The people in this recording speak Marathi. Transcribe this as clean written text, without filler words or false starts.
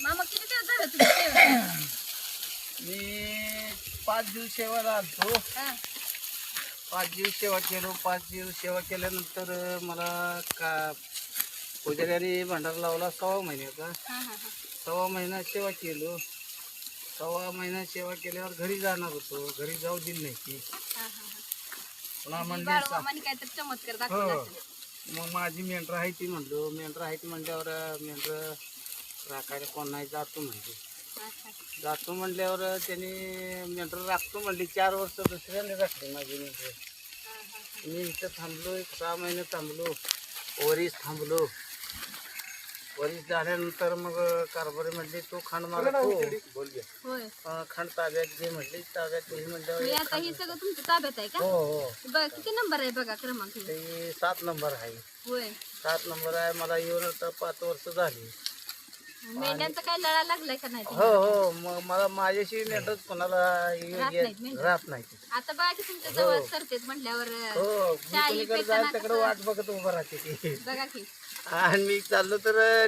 मामा किती दिवस झाले तुम्ही सेवेला? मी 5 दिवस सेवाला आलतो. हा. 5 दिवस सेवा केलो. 5 दिवस सेवा केल्यानंतर मला का पुजाऱ्याने भंडारा लावला 6 महिन्याचा. हा, हा, हा. 6 महिना सेवा केलो. 6 महिना सेवा केल्यावर घरी जाणार होतो. घरी जाऊ दिली नाही ती. हा, हा, हा. पुन्हा म्हणजे म्हणली बाळूमामाने काहीतरी चमत्कार दाखवला हो. असेल. मग माझी मेंढरं आहे ती म्हणलो. मेंढरं आहे ती म्हणल्यावर मेंढरं राखायला कोण नाही जातो म्हणली. अच्छा. जातो म्हणल्यावर त्यांनी मेंढरं राखतो म्हणली. 4 वर्ष दुसऱ्याने राखली माझी मेंढरं. हा, हा, हा. मी इथं थांबलो. 6 महिने थांबलो. वरीस थांबलो. वरीस झाल्यानंतर मग कारभारी म्हणली तो खंड मला बोल घ्या. होय. खंड ताब्यात घे म्हणली. ताब्यात घे म्हणल्यावर म्हणजे एक आता खंड- ही सगळं तुमच्या ताब्यात आहे का? हो हो. बघा किती नंबर आहे बघा क्रमांक हे. ते 7 नंबर आहे. होय. 7 नंबर आहे. मला येऊन आता 5 वर्ष झाली. मेंढ्यांचा काय लळा लागलाय का नाही हो तुम्हाला? हो. मग मला माझ्याशी नेटच कोणाला नाहीत मेंढरं. राहत नाही. आता बघा की तुमच्या जवळ सरतेत म्हटल्यावर हो मी चाई कोणीकडे पेताना जाईल तिकडे कसं- वाट बघत उभं राहते ती. बघा की. आणि मी चाललो तर